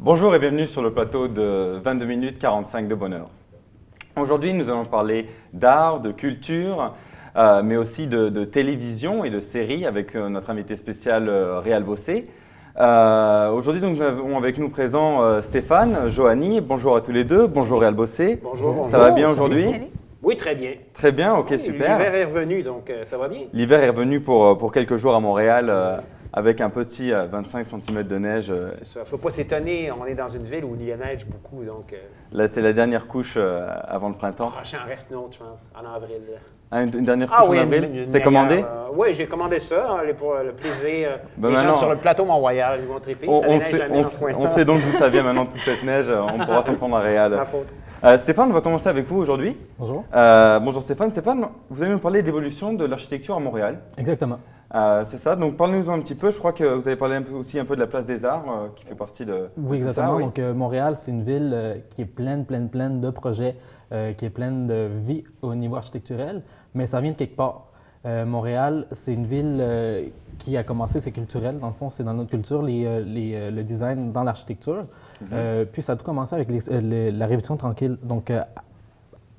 Bonjour et bienvenue sur le plateau de 22 minutes 45 de bonheur. Aujourd'hui, nous allons parler d'art, de culture, mais aussi de télévision et de séries avec notre invité spécial Réal Bossé. Aujourd'hui, nous avons avec nous présent Stéphane, Joanie. Bonjour à tous les deux. Bonjour Réal Bossé. Bonjour. Ça va bien aujourd'hui? Oui, très bien. Très bien, ok, Oui, super. L'hiver est revenu, donc ça va bien. L'hiver est revenu pour quelques jours à Montréal avec un petit 25 cm de neige. C'est ça. Il ne faut pas s'étonner, on est dans une ville où il y a neige beaucoup, donc... Là, c'est la dernière couche avant le printemps. Ah, j'en reste une autre, je pense, en avril. Ah, une dernière couche en avril? C'est commandé? Oui, j'ai commandé ça, pour le plaisir. Ben les maintenant, gens sur le plateau Mont-Royal, ils vont triper. Ça neige jamais dans ce coin-là. On sait donc d'où ça vient maintenant, toute cette neige. On pourra s'en prendre à Réal. Ma faute. Stéphane, on va commencer avec vous aujourd'hui. Bonjour. Bonjour Stéphane. Stéphane, vous allez nous parler d'évolution de l'architecture à Montréal. Exactement. C'est ça, donc parlez-nous un petit peu. Je crois que vous avez parlé aussi un peu de la place des Arts qui fait partie de Oui, tout exactement. ça. Oui. Donc, Montréal, c'est une ville qui est pleine de projets, qui est pleine de vie au niveau architecturel, mais ça vient de quelque part. Montréal, c'est une ville qui a commencé, c'est culturel. Dans le fond, c'est dans notre culture, le design dans l'architecture. Puis ça a tout commencé avec la Révolution tranquille. Donc,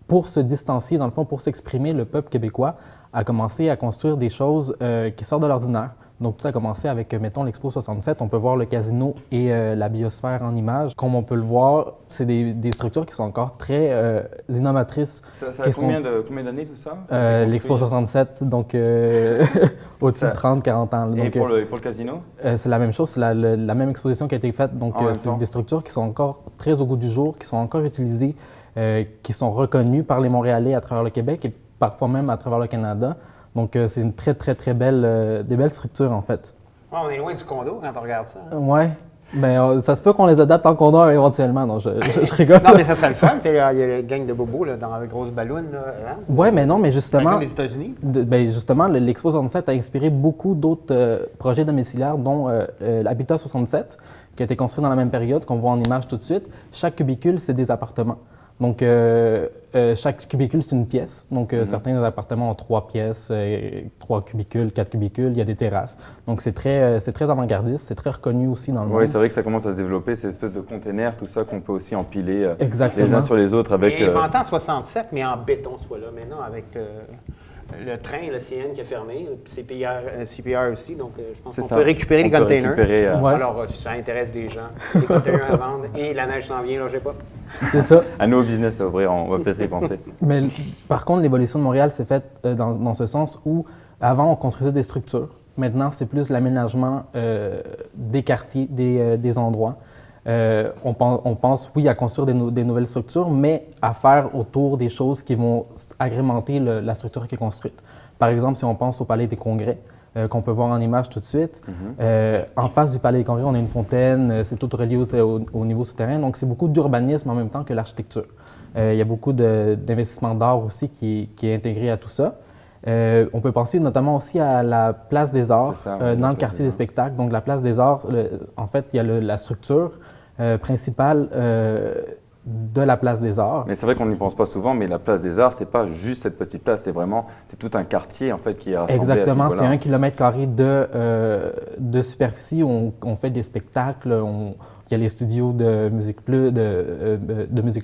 pour se distancier, dans le fond, pour s'exprimer, le peuple québécois a commencé à construire des choses qui sortent de l'ordinaire. Donc, tout a commencé avec, mettons, l'Expo 67. On peut voir le casino et la biosphère en images. Comme on peut le voir, c'est des structures qui sont encore très innovatrices. Ça a combien d'années tout ça? L'Expo 67, donc au-dessus de 30-40 ans. Et donc, pour le casino? c'est la même chose, c'est la même exposition qui a été faite. Donc, c'est des structures qui sont encore très au goût du jour, qui sont encore utilisées, qui sont reconnues par les Montréalais à travers le Québec et parfois même à travers le Canada. Donc, c'est une très belle, des belles structures, en fait. Ouais, on est loin du condo quand on regarde ça. Ouais. Bien, ça se peut qu'on les adapte en condo éventuellement. Non, je rigole. Non, mais ça serait le fun. Il y a la gang de bobos là, dans la grosse ballonne. Hein? Ouais, mais non, mais justement... Comme les États-Unis. Justement, l'Expo 67 a inspiré beaucoup d'autres projets domiciliaires, dont l'Habitat 67, qui a été construit dans la même période, qu'on voit en image tout de suite. Chaque cubicule, c'est des appartements. Donc, chaque cubicule, c'est une pièce. Donc, certains appartements ont 3 pièces, 3 cubicules, 4 cubicules, il y a des terrasses. Donc, c'est très avant-gardiste, c'est très reconnu aussi dans le monde. Oui, c'est vrai que ça commence à se développer, ces espèces de containers, tout ça qu'on peut aussi empiler Exactement. les uns sur les autres avec... Et inventé en 67, mais en béton ce fois-là, maintenant, avec le train, le CN qui a fermé, puis CPR aussi. Donc, je pense qu'on peut récupérer les containers. Ouais. Alors, si ça intéresse des gens, les containers à vendre et la neige s'en vient, là, je sais pas. C'est ça. Un nouveau business à ouvrir, on va peut-être y penser. Mais par contre, l'évolution de Montréal s'est faite dans ce sens où, avant, on construisait des structures. Maintenant, c'est plus l'aménagement des quartiers, des endroits. On pense, oui, à construire des nouvelles structures, mais à faire autour des choses qui vont agrémenter la structure qui est construite. Par exemple, si on pense au Palais des Congrès, qu'on peut voir en image tout de suite. En face du Palais des Congrès, on a une fontaine, c'est tout relié au niveau souterrain, donc c'est beaucoup d'urbanisme en même temps que l'architecture. Il y a beaucoup d'investissement d'art aussi qui est intégré à tout ça. On peut penser notamment aussi à la Place des Arts, dans le quartier des spectacles. Donc la Place des Arts, en fait, il y a la structure principale de la Place des Arts. Mais c'est vrai qu'on n'y pense pas souvent, mais la Place des Arts, c'est pas juste cette petite place, c'est tout un quartier en fait qui est rassemblé. Exactement, à ce c'est 1 km² de superficie où on fait des spectacles. Il y a les studios de Musique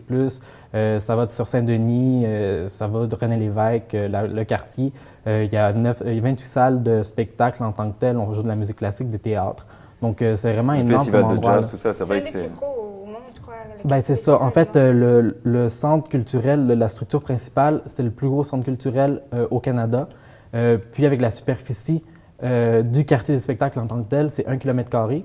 Plus, ça va sur Saint-Denis, ça va de René-Lévesque, le quartier. Il y a 28 salles de spectaacles en tant que telles. On joue de la musique classique, des théâtres. Donc, c'est vraiment énorme comme endroit. Festival de jazz, tout ça, c'est vrai que c'est... Ben, c'est ça. En fait, le centre culturel, la structure principale, c'est le plus gros centre culturel au Canada. Puis, avec la superficie du quartier des spectacles en tant que tel, c'est 1 km².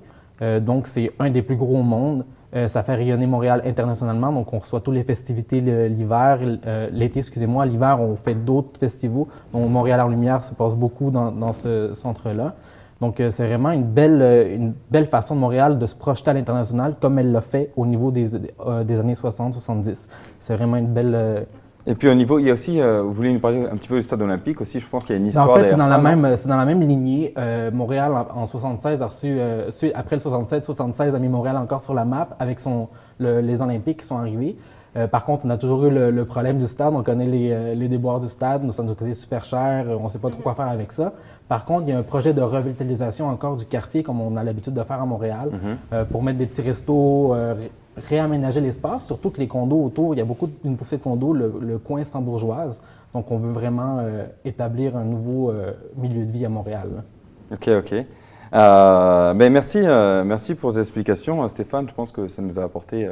Donc, c'est un des plus gros au monde. Ça fait rayonner Montréal internationalement. Donc, on reçoit toutes les festivités l'hiver, l'été, excusez-moi. L'hiver, on fait d'autres festivals. Donc, Montréal en lumière se passe beaucoup dans ce centre-là. Donc, c'est vraiment une belle façon de Montréal de se projeter à l'international comme elle l'a fait au niveau des années 60-70. C'est vraiment une belle... Et puis au niveau, il y a aussi, vous voulez nous parler un petit peu du stade olympique aussi, je pense qu'il y a une histoire en fait, derrière ça. C'est dans la même lignée. Montréal, en 76, a reçu, après le 76 a mis Montréal encore sur la map avec les Olympiques qui sont arrivés. Par contre, on a toujours eu le problème du stade. On connaît les déboires du stade. Ça nous a coûté super cher. On ne sait pas trop quoi faire avec ça. Par contre, il y a un projet de revitalisation encore du quartier, comme on a l'habitude de faire à Montréal, pour mettre des petits restos, réaménager l'espace. Surtout que les condos autour, il y a une poussée de condos, le coin Saint-Bourgeoise. Donc, on veut vraiment établir un nouveau milieu de vie à Montréal. OK. Merci pour ces explications, Stéphane. Je pense que ça nous a apporté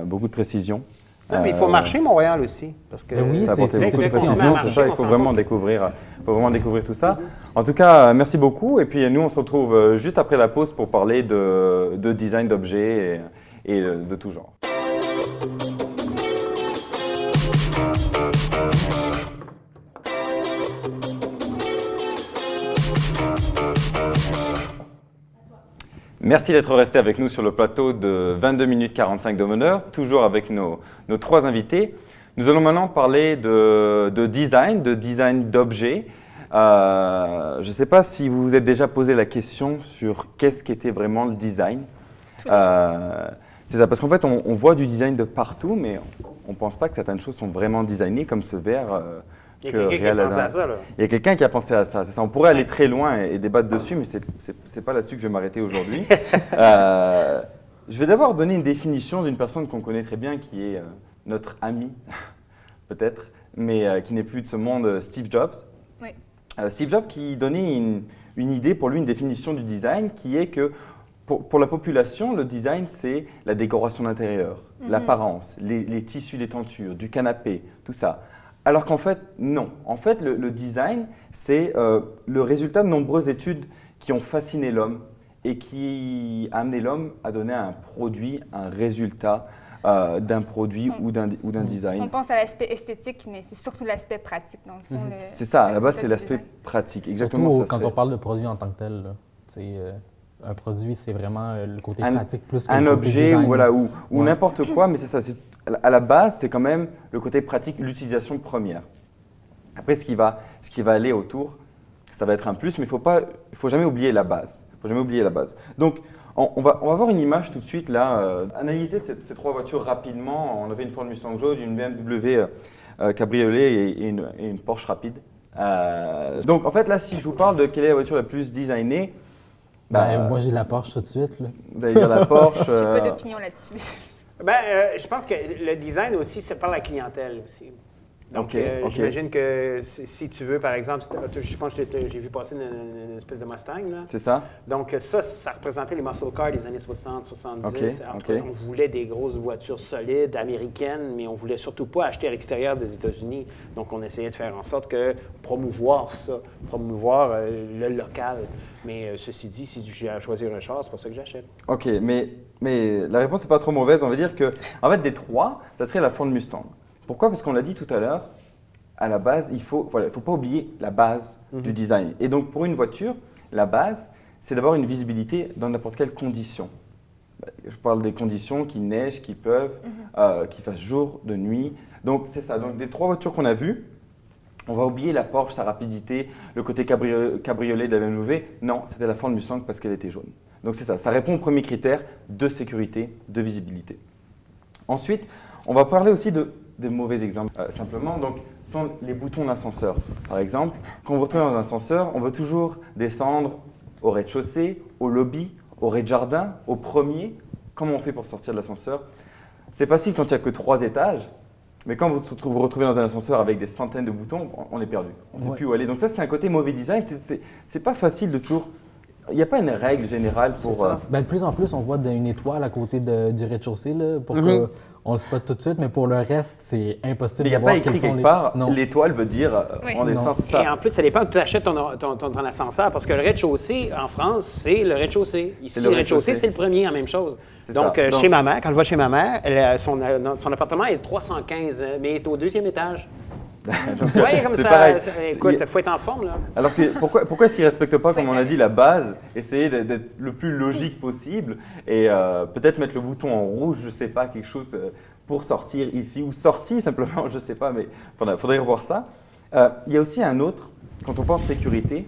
beaucoup de précision. Non, mais il faut marcher Montréal aussi. Parce que oui, ça a apporté beaucoup de précision. C'est ça, il faut vraiment découvrir tout ça. En tout cas, merci beaucoup. Et puis, nous, on se retrouve juste après la pause pour parler de design d'objets et de tout genre. Merci d'être resté avec nous sur le plateau de 22 minutes 45 de bonheur, toujours avec nos 3 invités. Nous allons maintenant parler de design d'objets. Je ne sais pas si vous vous êtes déjà posé la question sur qu'est-ce qu'était vraiment le design. C'est ça, parce qu'en fait, on voit du design de partout, mais on ne pense pas que certaines choses sont vraiment designées, comme ce verre. Il y a quelqu'un qui a pensé à ça, là. Il y a quelqu'un qui a pensé à ça, c'est ça. On pourrait aller très loin et débattre dessus, mais ce n'est pas là-dessus que je vais m'arrêter aujourd'hui. Je vais d'abord donner une définition d'une personne qu'on connaît très bien, qui est notre ami, peut-être, mais qui n'est plus de ce monde, Steve Jobs. Oui. Steve Jobs qui donnait une idée, pour lui, une définition du design, qui est que pour la population, le design, c'est la décoration d'intérieur, l'apparence, les tissus des tentures, du canapé, tout ça. Alors qu'en fait, non. En fait, le design, c'est le résultat de nombreuses études qui ont fasciné l'homme et qui a amené l'homme à donner un produit, un résultat d'un produit ou d'un design. On pense à l'aspect esthétique, mais c'est surtout l'aspect pratique, dans le fond. C'est ça, à la base, c'est l'aspect pratique. Exactement. Surtout quand on parle de produit en tant que tel. Un produit, c'est vraiment le côté pratique plus que un le côté objet design. Voilà, ou n'importe quoi, mais c'est ça. À la base, c'est quand même le côté pratique, l'utilisation première. Après, ce qui va aller autour, ça va être un plus, mais il faut jamais oublier la base. Donc, on va voir une image tout de suite là. Analyser ces 3 voitures rapidement. On avait une Ford Mustang jaune, une BMW cabriolet et une Porsche rapide. Donc, en fait, là, si je vous parle de quelle est la voiture la plus designée, moi, j'ai la Porsche tout de suite. Là. Vous allez dire la Porsche. J'ai pas d'opinion là-dessus. Je pense que le design aussi, c'est par la clientèle aussi. Donc, j'imagine que si tu veux, par exemple, je pense que j'ai vu passer une espèce de Mustang. Là. C'est ça. Donc, ça représentait les muscle cars des années 60, 70. On voulait des grosses voitures solides, américaines, mais on ne voulait surtout pas acheter à l'extérieur des États-Unis. Donc, on essayait de faire en sorte que promouvoir le local. Mais ceci dit, si j'ai à choisir un char, c'est pas ça que j'achète. OK, mais la réponse n'est pas trop mauvaise. On va dire que, en fait, des 3, ça serait la Ford Mustang. Pourquoi? Parce qu'on l'a dit tout à l'heure, à la base, il ne faut pas oublier la base du design. Et donc, pour une voiture, la base, c'est d'avoir une visibilité dans n'importe quelle condition. Je parle des conditions qui neigent, qui pleuvent, qui fassent jour, de nuit. Donc, c'est ça. Donc, des 3 voitures qu'on a vues, on va oublier la Porsche, sa rapidité, le côté cabriolet de la BMW. Non, c'était la Ford Mustang parce qu'elle était jaune. Donc, c'est ça. Ça répond au premier critère de sécurité, de visibilité. Ensuite, on va parler aussi des mauvais exemples. Simplement, donc, sont les boutons d'ascenseur. Par exemple, quand on retourne dans un ascenseur, on veut toujours descendre au rez-de-chaussée, au lobby, au rez-de-jardin, au premier. Comment on fait pour sortir de l'ascenseur? C'est facile quand il n'y a que 3 étages, mais quand vous vous retrouvez dans un ascenseur avec des centaines de boutons, on est perdu. On ne sait plus où aller. Donc ça, c'est un côté mauvais design. C'est pas facile de toujours... Il n'y a pas une règle générale pour... De plus en plus, on voit une étoile à côté du rez-de-chaussée pour qu'on le spotte tout de suite, mais pour le reste, c'est impossible de voir. Mais il n'y a pas écrit quelque part, l'étoile veut dire on descend, c'est ça. Et en plus, ça dépend où tu achètes ton ascenseur, parce que le rez-de-chaussée, en France, c'est le rez-de-chaussée. Ici, le rez-de-chaussée, c'est le premier, la même chose. Donc, chez ma mère, quand je vais chez ma mère, son appartement est 315, mais est au 2e étage. Oui, comme ça. Pareil. Écoute, il faut être en forme, là. Alors que pourquoi est-ce qu'ils ne respectent pas, comme on a dit, la base, essayer d'être le plus logique possible et peut-être mettre le bouton en rouge, je ne sais pas, quelque chose pour sortir ici ou sortir simplement, je ne sais pas, mais il faudrait revoir ça. Il y a aussi un autre, quand on pense sécurité,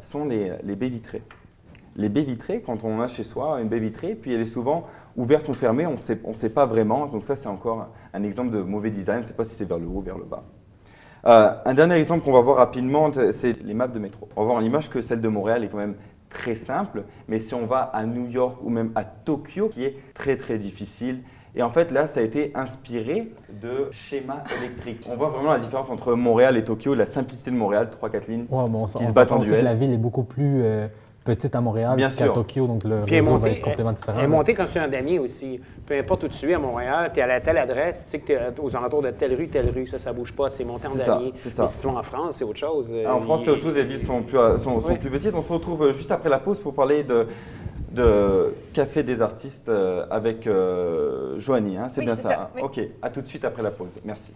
sont les baies vitrées. les baies vitrées, quand on a chez soi une baie vitrée, puis elle est souvent ouverte ou fermée, on ne sait pas vraiment. Donc ça, c'est encore un exemple de mauvais design. On ne sait pas si c'est vers le haut ou vers le bas. Un dernier exemple qu'on va voir rapidement, c'est les maps de métro. On va voir en image que celle de Montréal est quand même très simple, mais si on va à New York ou même à Tokyo, qui est très très difficile. Et en fait, là, ça a été inspiré de schémas électriques. On voit vraiment la différence entre Montréal et Tokyo, la simplicité de Montréal, 3-4 lignes qui se battent en duel. La ville est beaucoup plus petite à Montréal qu'à Tokyo, donc le réseau va être complètement différent. Elle est montée comme sur un damier aussi. Peu importe où tu es à Montréal, tu es à la telle adresse, tu sais que tu es aux alentours de telle rue, ça ne bouge pas, c'est monté en damier. C'est ça. Mais si tu vas en France, c'est autre chose. En France, c'est autre chose, les villes sont plus petites. On se retrouve juste après la pause pour parler de Café des artistes avec Joanie, hein, c'est bien ça. Hein? Oui. Ok, à tout de suite après la pause. Merci.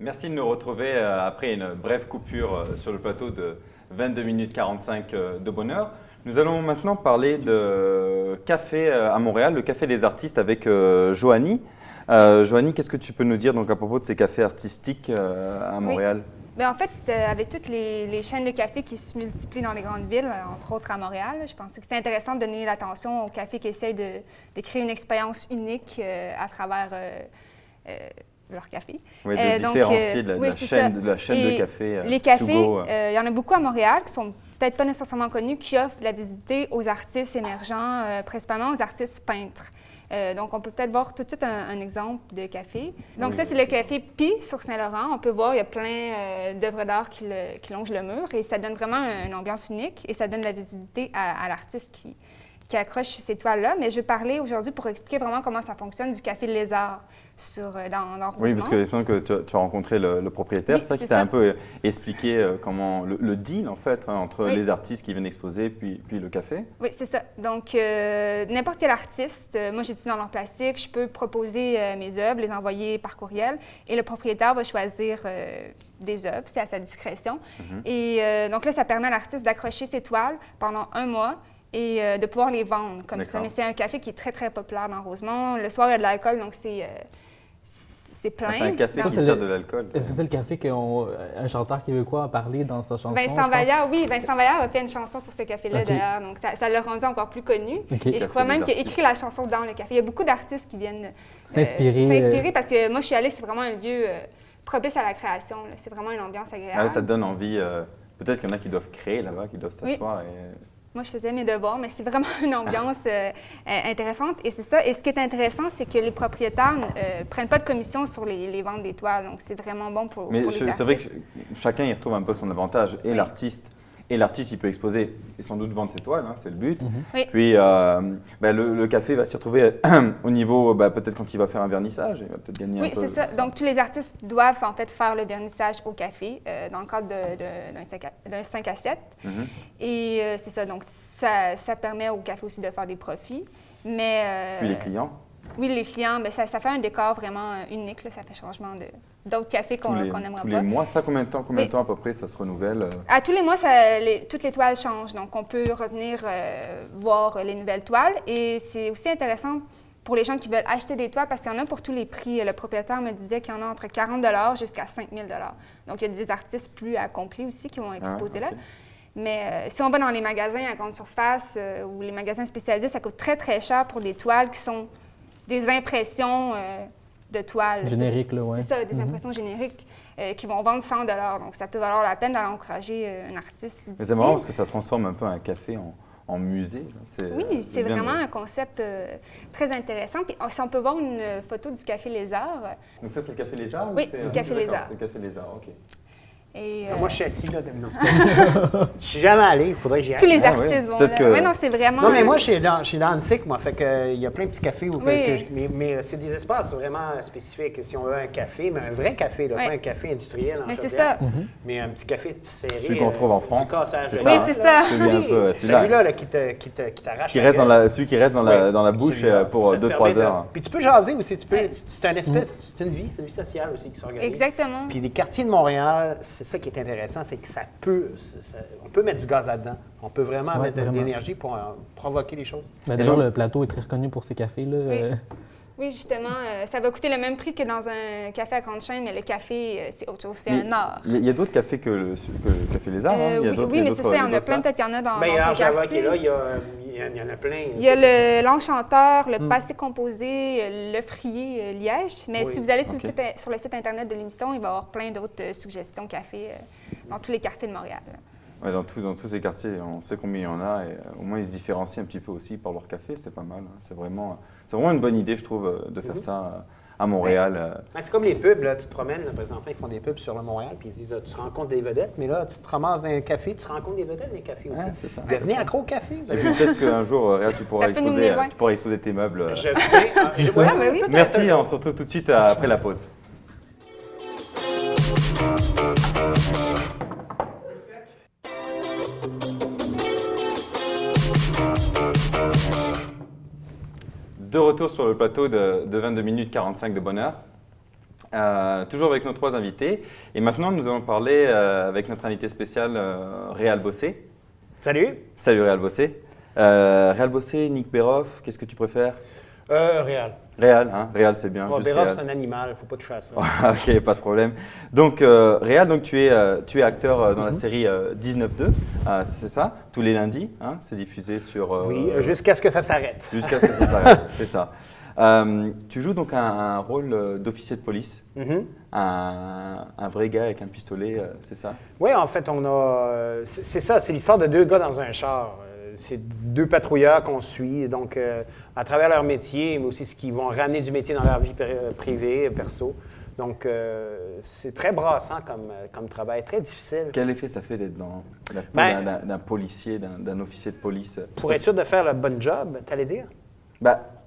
Merci de nous retrouver après une brève coupure sur le plateau de 22 minutes 45 de bonheur. Nous allons maintenant parler de café à Montréal, le Café des artistes avec Joanie. Joanie, qu'est-ce que tu peux nous dire donc, à propos de ces cafés artistiques à Montréal? Oui. Bien, en fait, avec toutes les chaînes de café qui se multiplient dans les grandes villes, entre autres à Montréal, je pensais que c'était intéressant de donner l'attention aux cafés qui essayent de créer une expérience unique à travers leur café. Oui, de se différencier de la chaîne de café. Les cafés, il y en a beaucoup à Montréal qui sont peut-être pas nécessairement connus, qui offrent de la visibilité aux artistes émergents, principalement aux artistes peintres. Donc, on peut peut-être voir tout de suite un exemple de café. Donc, ça, c'est le café Pi sur Saint-Laurent. On peut voir, il y a plein d'œuvres d'art qui longent le mur et ça donne vraiment une ambiance unique et ça donne de la visibilité à l'artiste qui accroche ces toiles-là. Mais je vais parler aujourd'hui pour expliquer vraiment comment ça fonctionne du café Lézard dans Rosemont. Oui, parce que je sens que tu as rencontré le propriétaire, oui, c'est ça qui t'a un peu expliqué comment le deal en fait entre les artistes qui viennent exposer puis le café. Oui, c'est ça. Donc, n'importe quel artiste, moi j'étudie dans l'art plastique, je peux proposer mes œuvres, les envoyer par courriel et le propriétaire va choisir des œuvres, c'est à sa discrétion. Et donc là, ça permet à l'artiste d'accrocher ses toiles pendant 1 mois et de pouvoir les vendre comme ça. Mais c'est un café qui est très, très populaire dans Rosemont. Le soir, il y a de l'alcool, donc c'est plein. C'est un café qui sert de l'alcool. Est-ce que c'est le café qu'un chanteur québécois a parlé dans sa chanson? Vincent Vallière, oui. Vincent Vallière a fait une chanson sur ce café-là, d'ailleurs. Donc, ça l'a rendu encore plus connu. Et je crois même qu'il a écrit la chanson dans le café. Il y a beaucoup d'artistes qui viennent s'inspirer parce que moi, je suis allée, c'est vraiment un lieu propice à la création. C'est vraiment une ambiance agréable. Ah, ça te donne envie. Peut-être qu'il y en a qui doivent créer là-bas, qui doivent s'asseoir. Moi, je faisais mes devoirs, mais c'est vraiment une ambiance intéressante. Et c'est ça. Et ce qui est intéressant, c'est que les propriétaires ne prennent pas de commission sur les ventes des toiles. Donc, c'est vraiment bon pour les artistes. C'est vrai que chacun y retrouve un peu son avantage. Et l'artiste, il peut exposer et sans doute vendre ses toiles, hein, c'est le but. Puis, le café va s'y retrouver au niveau, peut-être quand il va faire un vernissage, il va peut-être gagner un peu. Oui, c'est ça. Donc, tous les artistes doivent en fait faire le vernissage au café dans le cadre d'un 5 à 7. Et c'est ça. Donc, ça permet au café aussi de faire des profits. Mais, puis les clients? Oui, les clients, ça fait un décor vraiment unique. Là, ça fait changement d'autres cafés qu'on n'aimerait pas. Tous les mois, ça, combien de temps à peu près ça se renouvelle? À tous les mois, toutes les toiles changent. Donc, on peut revenir voir les nouvelles toiles. Et c'est aussi intéressant pour les gens qui veulent acheter des toiles parce qu'il y en a pour tous les prix. Le propriétaire me disait qu'il y en a entre 40 $ jusqu'à 5 000 $. Donc, il y a des artistes plus accomplis aussi qui vont exposer là. Mais si on va dans les magasins à grande surface ou les magasins spécialisés, ça coûte très, très cher pour des toiles qui sont des impressions de toiles. Génériques, là, oui. C'est ça, des impressions génériques qui vont vendre 100 $. Donc, ça peut valoir la peine d'aller encourager un artiste d'ici. Mais c'est marrant parce que ça transforme un peu un café en musée. Oui, c'est vraiment un concept très intéressant. Puis si on peut voir une photo du Café Lézard. Donc ça, c'est le Café Lézard? Oui, le Café Lézard. C'est le Café Lézard, OK. Moi, je suis assis là. Je suis jamais allé, il faudrait que j'y aille. Tous les artistes vont là. Oui, non, c'est vraiment... Non, mais moi, je suis dans Annecy, moi, fait que il y a plein de petits cafés. Mais c'est des espaces vraiment spécifiques. Si on veut un café, mais un vrai café, là, pas un café industriel. Mais c'est ça. Mais un petit café serré. Celui qu'on trouve en France. Oui, c'est ça. Celui-là qui t'arrache. Celui qui reste dans la bouche pour 2-3 heures. Puis tu peux jaser aussi. C'est une vie sociale aussi qui s'organise. Exactement. Puis les quartiers de Montréal, c'est ça qui est intéressant, c'est que on peut mettre du gaz là-dedans. On peut vraiment mettre de l'énergie pour provoquer les choses. D'ailleurs, le plateau est très reconnu pour ses cafés. Là. Oui. Oui, justement, ça va coûter le même prix que dans un café à grande chaîne, mais le café, c'est autre chose, c'est un art. Il y a d'autres cafés que le Café Les Arts. Hein? Oui, mais c'est ça, il y en a plein, peut-être qu'il y en a dans Il y a ton Java quartier. qui est là, il y en a plein. Il y a l'Enchanteur, le Passé composé, le Frier, Liège. Mais si vous allez sur le site Internet de l'émission, il va y avoir plein d'autres suggestions café dans tous les quartiers de Montréal. Ouais, dans tous ces quartiers, on sait combien il y en a et au moins ils se différencient un petit peu aussi par leur café, c'est pas mal. Hein. C'est vraiment une bonne idée, je trouve, de faire ça à Montréal. C'est comme les pubs, là, tu te promènes, là, par exemple, ils font des pubs sur le Montréal, puis ils disent, tu rencontres des vedettes, mais là, tu te ramasses dans un café, tu rencontres des vedettes dans les cafés aussi. Ouais, c'est ça. Devenez accro au café. Et puis peut-être qu'un jour, Réal, tu pourras exposer tes meubles. Oui. Merci, on se retrouve tout de suite après la pause. De retour sur le plateau de 22 minutes 45 de bonheur, toujours avec nos 3 invités. Et maintenant, nous allons parler avec notre invité spécial, Réal Bossé. Salut. Salut Réal Bossé. Réal Bossé, Nick Béroff, qu'est-ce que tu préfères? Réal. Réal, hein? Réal, c'est bien. Bon, Béroff, c'est un animal, il ne faut pas toucher à ça. Ok, pas de problème. Donc, Réal, donc, tu es acteur dans la série 19-2, c'est ça? Tous les lundis, hein? C'est diffusé sur… Oui, jusqu'à ce que ça s'arrête. Jusqu'à ce que ça s'arrête, c'est ça. Tu joues donc un rôle d'officier de police, un vrai gars avec un pistolet, c'est ça? Oui, en fait, c'est ça, c'est l'histoire de 2 gars dans un char. C'est 2 patrouilleurs qu'on suit, donc à travers leur métier, mais aussi ce qu'ils vont ramener du métier dans leur vie privée, perso. Donc, c'est très brassant comme travail, très difficile. Quel effet ça fait d'être dans la peau d'un policier, d'un officier de police? Pour être sûr de faire le bon job, t'allais dire?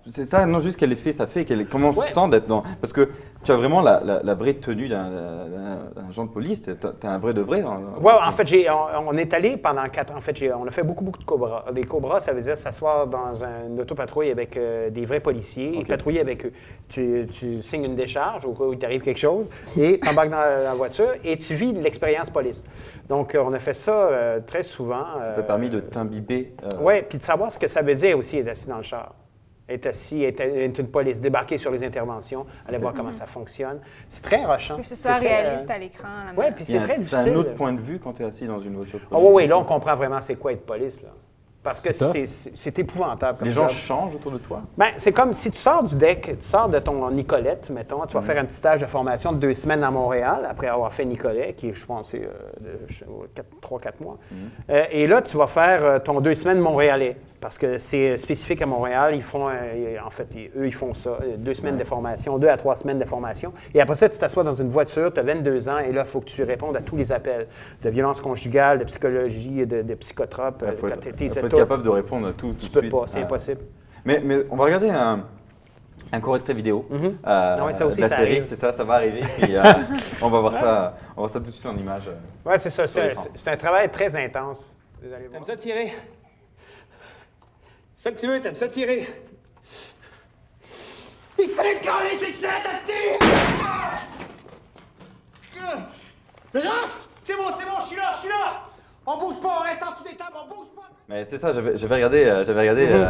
C'est ça, non, juste quel effet ça fait, comment on se sent d'être dans… Parce que tu as vraiment la vraie tenue d'un agent de police, tu as un vrai de vrai. Oui, en fait, on est allé pendant 4 ans. En fait, on a fait beaucoup de cobras. Des cobras, ça veut dire s'asseoir dans une autopatrouille avec des vrais policiers et patrouiller avec eux. Tu signes une décharge au cas où il t'arrive quelque chose et tu embarques dans la voiture et tu vis l'expérience police. Donc, on a fait ça très souvent. Ça t'a permis de t'imbiber. Oui, puis de savoir ce que ça veut dire aussi être assis dans le char. Être assis, être une police, débarquer sur les interventions, aller voir comment ça fonctionne. C'est très rushant. Que ce soit réaliste à l'écran. Oui, puis c'est très difficile. C'est un autre point de vue quand tu es assis dans une voiture de police. Ah oui, là, on comprend vraiment c'est quoi être police, là. Parce que c'est épouvantable. Les gens changent autour de toi? Bien, c'est comme si tu sors du deck, tu sors de ton Nicolette, mettons, tu vas faire un petit stage de formation de 2 semaines à Montréal, après avoir fait Nicolet, qui est, je pense, 3-4 mois. Et là, tu vas faire ton 2 semaines montréalais, parce que c'est spécifique à Montréal. Ils font, eux, ils font ça, 2 semaines de formation, 2 à 3 semaines de formation. Et après ça, tu t'assois dans une voiture, tu as 22 ans, et là, il faut que tu répondes à tous les appels de violence conjugale, de psychologie, de psychotropes. Il faut être capable de répondre à tout de suite. Tu peux pas, c'est impossible. Mais on va regarder un court extrait vidéo de la série, c'est ça va arriver. Puis, on va voir ça tout de suite en image. Oui, c'est ça. C'est un travail très intense. T'aimes ça tirer? C'est ça que tu veux, t'aimes ça tirer? Il serait calé, c'est ça, Asti! Les gens, c'est bon, je suis là! On bouge pas, on reste en dessous des tables, on bouge pas! Mais c'est ça, j'avais regardé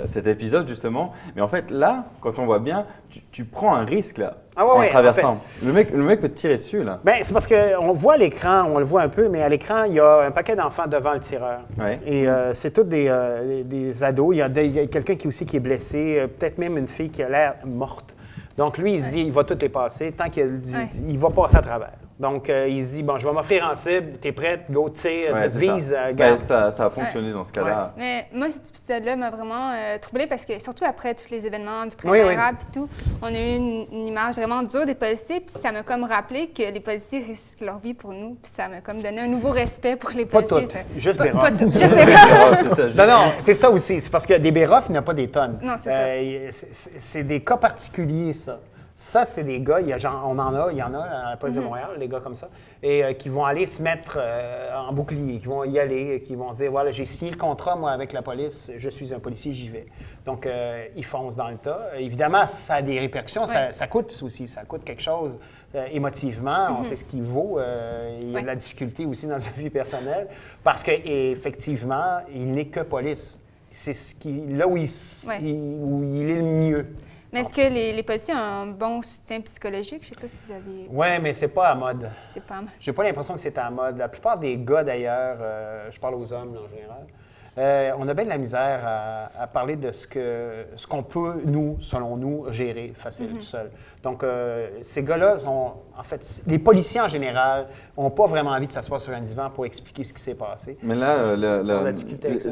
cet épisode justement. Mais en fait, là, quand on voit bien, tu prends un risque là, en traversant. En fait, le mec peut te tirer dessus là. Bien, c'est parce qu'on voit l'écran, on le voit un peu, mais à l'écran, il y a un paquet d'enfants devant le tireur. Ouais. Et c'est tous des ados. Il y a quelqu'un qui est blessé, peut-être même une fille qui a l'air morte. Donc lui, il se dit, il va tout les passer, tant qu'il va passer à travers. Donc, il se dit, bon, je vais m'offrir en cible, t'es prête, go, tire, vise, garde. Ça a fonctionné dans ce cas-là. Mais moi, cet épisode-là m'a vraiment troublée parce que, surtout après tous les événements du printemps arabe et tout, on a eu une image vraiment dure des policiers, puis ça m'a comme rappelé que les policiers risquent leur vie pour nous, puis ça m'a comme donné un nouveau respect pour les policiers. Pas toutes, juste Béroff. Pas toutes, juste Béroff. Non, c'est ça aussi. C'est parce que des Béroff, il n'y en a pas des tonnes. Non, c'est ça. C'est des cas particuliers, ça. Ça, c'est des gars, il y en a à la police de Montréal, des gars comme ça, et qui vont aller se mettre en bouclier, qui vont y aller, qui vont dire, voilà, j'ai signé le contrat, moi, avec la police, je suis un policier, j'y vais. Donc, ils foncent dans le tas. Évidemment, ça a des répercussions, ça coûte aussi, ça coûte quelque chose émotivement, on sait ce qu'il vaut, il y a de la difficulté aussi dans sa vie personnelle, parce qu'effectivement, il n'est que police. C'est là où il est le mieux. Mais est-ce que les policiers ont un bon soutien psychologique? Je ne sais pas si vous avez... Oui, mais c'est pas à mode. C'est pas... J'ai pas l'impression que c'est à mode. La plupart des gars, d'ailleurs, je parle aux hommes là, en général, on a bien de la misère à parler de ce qu'on peut, nous, selon nous, gérer facile tout seul. Donc, ces gars-là sont, en fait, les policiers en général n'ont pas vraiment envie de s'asseoir sur un divan pour expliquer ce qui s'est passé. Mais là, la difficulté avec ça.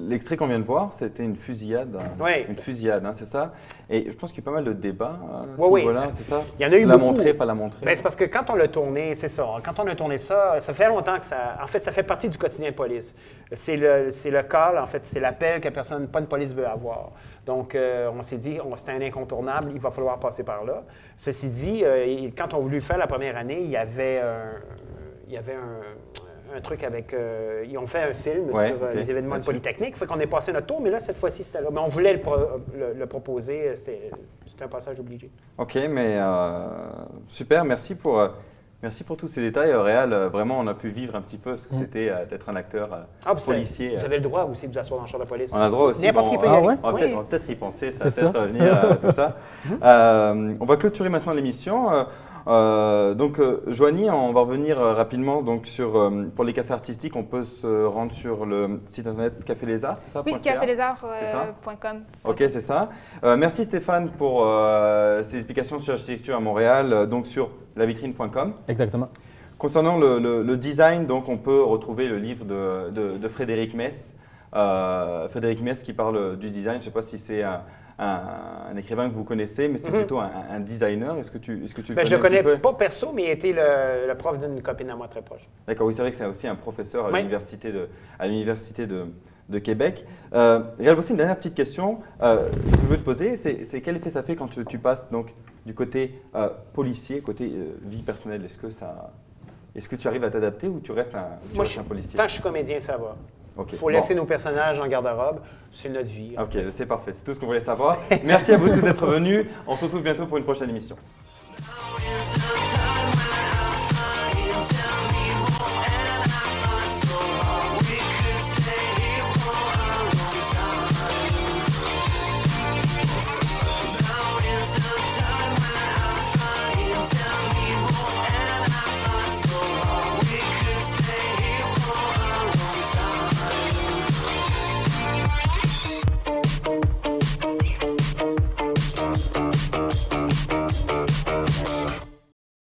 l'extrait qu'on vient de voir, c'était une fusillade. Oui. Une fusillade, hein, c'est ça. Et je pense qu'il y a pas mal de débats à ce Oui, niveau-là, c'est ça? Il y en a eu la beaucoup. montrer, pas la montrer. Ben, c'est parce que quand on l'a tourné, c'est ça. Quand on a tourné ça, ça fait longtemps que ça... En fait, ça fait partie du quotidien de police. C'est le call, en fait, c'est l'appel que personne, pas de police veut avoir. Donc, on s'est dit, c'était un incontournable, il va falloir passer par là. Ceci dit, quand on a voulu le faire la première année, il y avait un truc avec... ils ont fait un film sur les événements de Polytechnique. Fait qu'on est passé notre tour, mais là, cette fois-ci, c'était là. Mais on voulait le proposer. C'était un passage obligé. OK, mais super. Merci pour tous ces détails. Réal, vraiment, on a pu vivre un petit peu ce que c'était d'être un acteur policier. Vous avez le droit aussi de vous asseoir dans le char de police. On a le droit aussi. N'importe qui peut y aller. On va peut-être y penser, ça va C'est peut-être venir, tout ça. On va clôturer maintenant l'émission. Joanie, on va revenir rapidement donc, pour les cafés artistiques. On peut se rendre sur le site internet Café Les Arts, c'est ça? Oui, cafélesarts.com. OK, c'est ça. Merci Stéphane pour ces explications sur l'architecture à Montréal, donc sur lavitrine.com. Exactement. Concernant le design, donc on peut retrouver le livre de Frédéric Mess. Frédéric Mess qui parle du design. Je ne sais pas si c'est un écrivain que vous connaissez, mais c'est plutôt un designer. Est-ce que tu le connais? Je le connais pas perso, mais il était le prof d'une copine à moi très proche. D'accord, oui, c'est vrai que c'est aussi un professeur à l'université de Québec. Réal Bossé, une dernière petite question que je veux te poser, c'est quel effet ça fait quand tu passes donc, du côté policier, côté vie personnelle? Est-ce que tu arrives à t'adapter ou tu restes un policier? Quand je suis comédien, ça va. Okay. Il faut laisser nos personnages en garde-robe. C'est notre vie. OK, c'est parfait. C'est tout ce qu'on voulait savoir. Merci à vous tous d'être venus. On se retrouve bientôt pour une prochaine émission.